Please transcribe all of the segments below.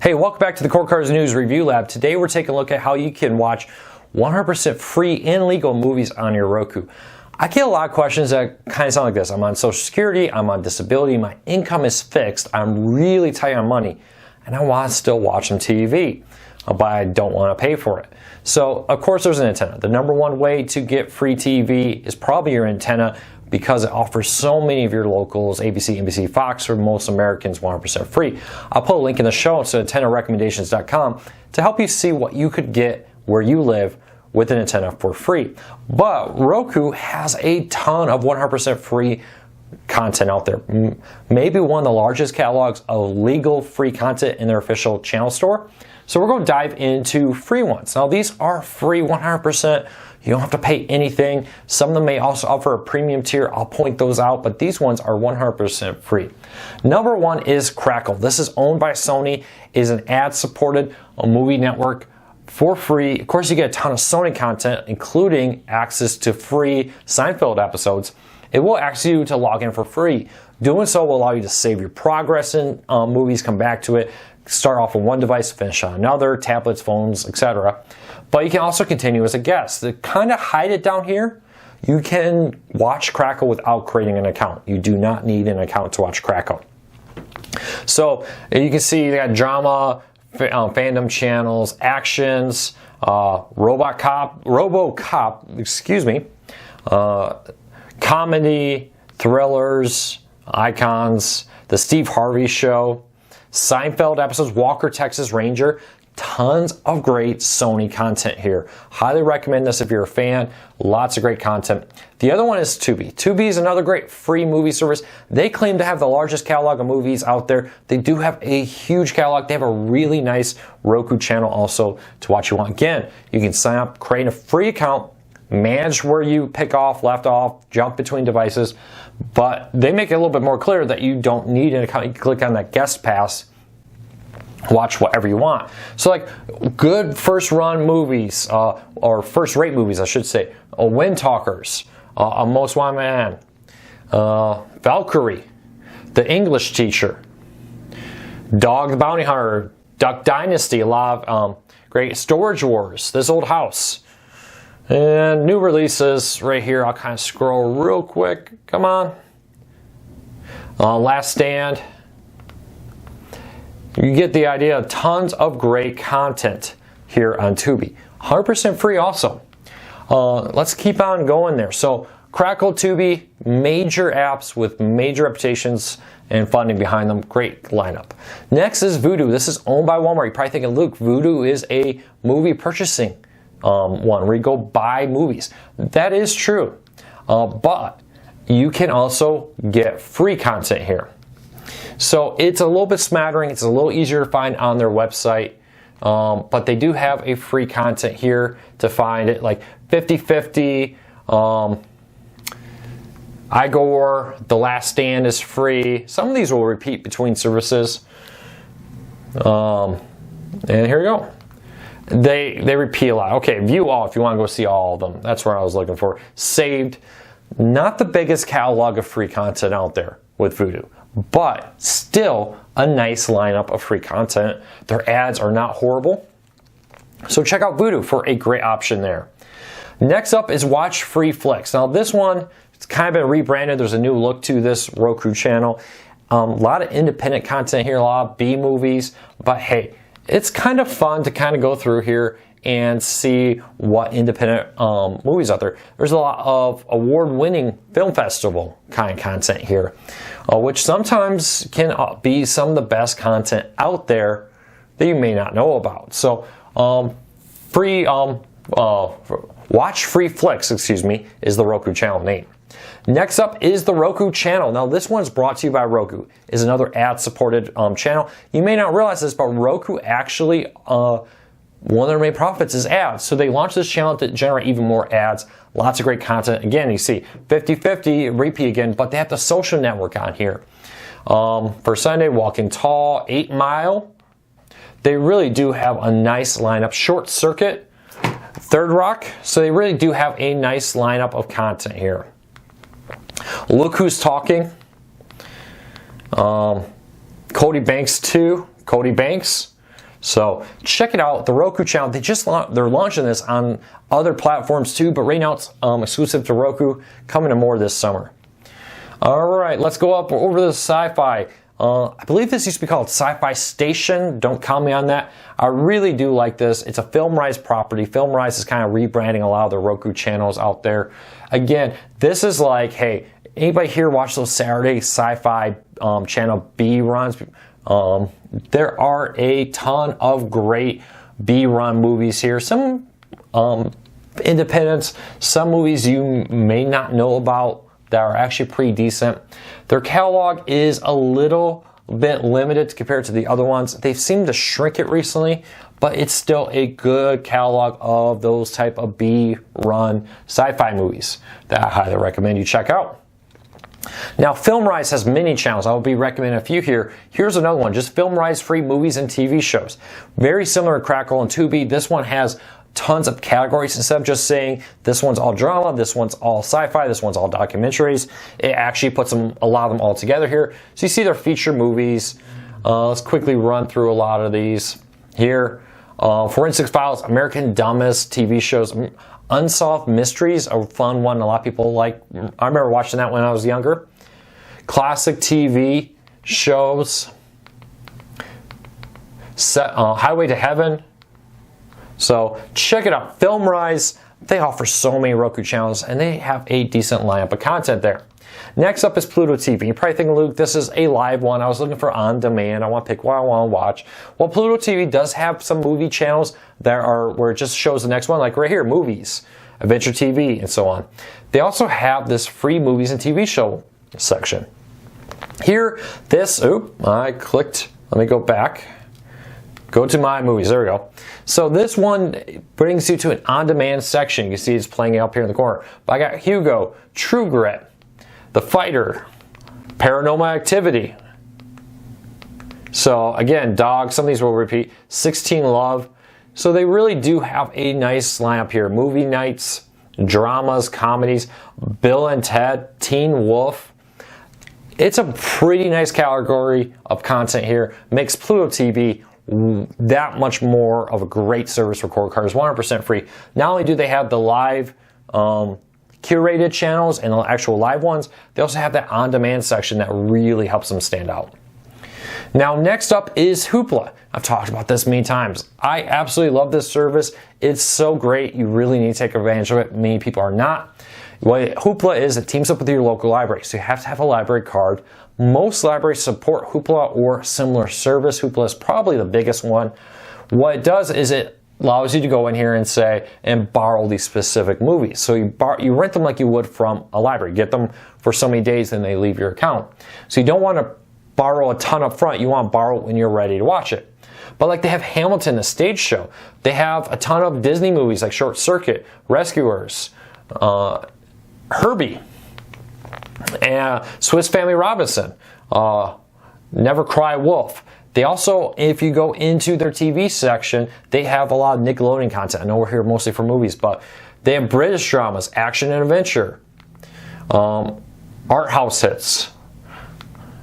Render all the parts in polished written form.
Hey, welcome back to the Core Cars News Review Lab. Today we're taking a look at how you can watch 100% free and legal movies on your Roku. I get a lot of questions that kind of sound like this. I'm on Social Security, I'm on disability, my income is fixed, I'm really tight on money, and I want to still watch some TV, but I don't want to pay for it. So, of course, there's an antenna. The number one way to get free TV is probably your antenna, because it offers so many of your locals, ABC, NBC, Fox, for most Americans 100% free. I'll put a link in the show notes to antennarecommendations.com to help you see what you could get where you live with an antenna for free. But Roku has a ton of 100% free content out there. Maybe one of the largest catalogs of legal free content in their official channel store. So we're going to dive into free ones. Now these are free 100%. You don't have to pay anything. Some of them may also offer a premium tier. I'll point those out, but these ones are 100% free. Number one is CRACKLE. This is owned by Sony, is an ad-supported movie network for free. Of course, you get a ton of Sony content, including access to free Seinfeld episodes. It will ask you to log in for free. Doing so will allow you to save your progress in movies, come back to it, start off on one device, finish on another, tablets, phones, etc. But you can also continue as a guest. To kind of hide it down here, you can watch CRACKLE without creating an account. You do not need an account to watch CRACKLE. So you can see they got drama, fandom channels, actions, RoboCop, excuse me, comedy, thrillers, icons, The Steve Harvey Show, Seinfeld episodes, Walker, Texas Ranger. Tons of great Sony content here. Highly recommend this if you're a fan. Lots of great content. The other one is Tubi. Tubi is another great free movie service. They claim to have the largest catalog of movies out there. They do have a huge catalog. They have a really nice Roku channel also to watch you want. Again, you can sign up, create a free account, manage where you pick off, left off, jump between devices, but they make it a little bit more clear that you don't need an account. You can click on that guest pass, watch whatever you want. So like good first run movies, or first rate movies I should say, Wind Talkers, A Most Wanted Man, Valkyrie, The English Teacher, Dog the Bounty Hunter, Duck Dynasty, a lot of great Storage Wars, This Old House. And new releases right here, I'll kind of scroll real quick, come on. Last Stand. You get the idea. Tons of great content here on Tubi. 100% free also. Let's keep on going there. So CRACKLE, Tubi, major apps with major reputations and funding behind them. Great lineup. Next is VUDU. This is owned by Walmart. You're probably thinking, Luke, VUDU is a movie purchasing one where you go buy movies. That is true. But you can also get free content here. So it's a little bit smattering, it's a little easier to find on their website, but they do have a free content here to find it, like 50/50, Igor, The Last Stand is free. Some of these will repeat between services. And here we go. They repeat a lot. Okay, view all if you want to go see all of them. That's what I was looking for. Saved. Not the biggest catalog of free content out there with VUDU, but still a nice lineup of free content. Their ads are not horrible. So check out VUDU for a great option there. Next up is Watch Free FLIX. Now this one, it's kind of been rebranded. There's a new look to this Roku channel. A lot of independent content here, a lot of B movies, but hey, it's kind of fun to kind of go through here and see what independent movies out there. There's a lot of award-winning film festival kind of content here, which sometimes can be some of the best content out there that you may not know about. So Watch Free FLIX, excuse me, is the Roku channel name. Next up is the Roku channel. Now this one's brought to you by Roku. Is another ad-supported channel. You may not realize this, but Roku actually one of their main profits is ads. So they launched this channel to generate even more ads. Lots of great content. Again, you see 50/50, repeat again, but they have the social network on here. For Sunday, Walking Tall, 8 Mile. They really do have a nice lineup. Short Circuit, Third Rock. So they really do have a nice lineup of content here. Look Who's Talking. Cody Banks 2, Cody Banks. So check it out, the Roku channel. They're launching this on other platforms too, but right now it's exclusive to Roku, coming to more this summer. All right, let's go up over the Sci-Fi. I believe this used to be called Sci-Fi Station. Don't call me on that. I really do like this. It's a FilmRise property. FilmRise is kind of rebranding a lot of the Roku channels out there. Again, this is like, hey, anybody here watch those Saturday Sci-Fi channel B runs? There are a ton of great B-run movies here. Some independents, some movies you may not know about that are actually pretty decent. Their catalog is a little bit limited compared to the other ones. They've seemed to shrink it recently, but it's still a good catalog of those type of B-run sci-fi movies that I highly recommend you check out. Now, FilmRise has many channels. I will be recommending a few here. Here's another one, just FilmRise free movies and TV shows. Very similar to Crackle and Tubi. This one has tons of categories. Instead of just saying this one's all drama, this one's all sci-fi, this one's all documentaries, it actually puts a lot of them all together here. So you see their feature movies. Let's quickly run through a lot of these here. Forensic Files, American Dumbest TV shows, Unsolved Mysteries, a fun one a lot of people like. I remember watching that when I was younger. Classic TV shows, Highway to Heaven. So check it out, FilmRise. They offer so many Roku channels and they have a decent lineup of content there. Next up is Pluto TV. You're probably thinking, Luke, this is a live one. I was looking for on demand. I want to pick what I want to watch. Well, Pluto TV does have some movie channels that are where it just shows the next one, like right here, movies, Adventure TV, and so on. They also have this free movies and TV show section. Here, I clicked. Let me go back. Go to my movies. There we go. So this one brings you to an on-demand section. You can see it's playing up here in the corner. But I got Hugo, True Grit, The Fighter, Paranormal Activity. So again, Dog, some of these will repeat. 16 Love. So they really do have a nice lineup here. Movie nights, dramas, comedies, Bill and Ted, Teen Wolf. It's a pretty nice category of content here. Makes Pluto TV that much more of a great service for cord cutters, 100% free. Not only do they have the live curated channels and the actual live ones, they also have that on-demand section that really helps them stand out. Now, next up is Hoopla. I've talked about this many times. I absolutely love this service. It's so great. You really need to take advantage of it. Many people are not. What Hoopla is, it teams up with your local library. So you have to have a library card. Most libraries support Hoopla or similar service. Hoopla is probably the biggest one. What it does is it allows you to go in here and say, and borrow these specific movies. So you rent them like you would from a library. Get them for so many days, then they leave your account. So you don't want to borrow a ton up front. You want to borrow it when you're ready to watch it. But like they have Hamilton, the stage show. They have a ton of Disney movies like Short Circuit, Rescuers, Herbie, and Swiss Family Robinson, Never Cry Wolf. They also, if you go into their TV section, they have a lot of Nickelodeon content. I know we're here mostly for movies, but they have British dramas, action and adventure, art house hits,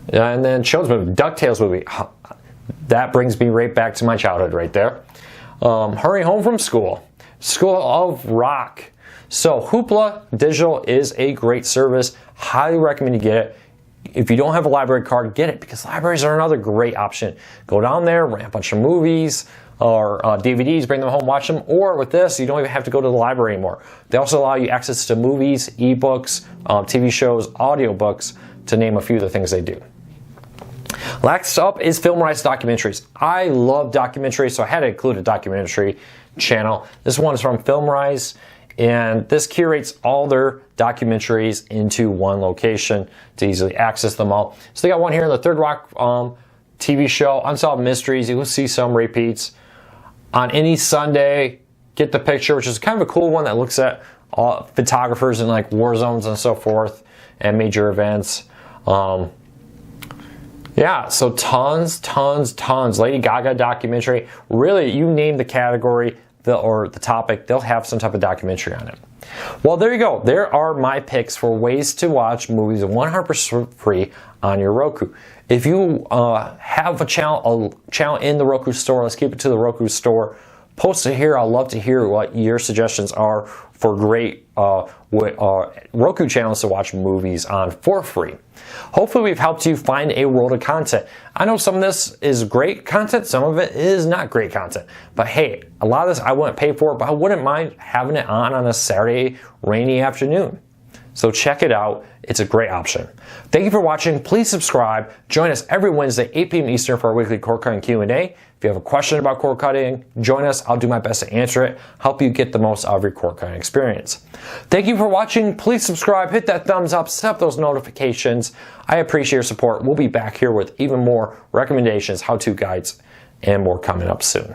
and then children's movie, DuckTales movie. That brings me right back to my childhood right there. Hurry Home from School, School of Rock. So Hoopla Digital is a great service. Highly recommend you get it. If you don't have a library card, get it, because libraries are another great option. Go down there, rent a bunch of movies or DVDs, bring them home, watch them. Or with this, you don't even have to go to the library anymore. They also allow you access to movies, ebooks, TV shows, audiobooks, to name a few of the things they do. Next up is FilmRise documentaries. I love documentaries, so I had to include a documentary channel. This one is from FilmRise, and this curates all their documentaries into one location to easily access them all. So they got one here in the Third Rock TV show, Unsolved Mysteries. You will see some repeats. On any Sunday, Get the Picture, which is kind of a cool one that looks at photographers in like war zones and so forth and major events. Yeah, so tons. Lady Gaga documentary. Really, you name the category, or the topic, they'll have some type of documentary on it. Well, there you go. There are my picks for ways to watch movies 100% free on your Roku. If you have a channel in the Roku store, let's keep it to the Roku store. Post it here. I'd love to hear what your suggestions are for great Roku channels to watch movies on for free. Hopefully we've helped you find a world of content. I know some of this is great content, some of it is not great content. But hey, a lot of this I wouldn't pay for, but I wouldn't mind having it on a Saturday rainy afternoon. So check it out. It's a great option. Thank you for watching. Please subscribe. Join us every Wednesday, 8 p.m. Eastern for our weekly cord cutting Q&A. If you have a question about cord cutting, join us. I'll do my best to answer it, help you get the most out of your cord cutting experience. Thank you for watching. Please subscribe, hit that thumbs up, set up those notifications. I appreciate your support. We'll be back here with even more recommendations, how-to guides, and more coming up soon.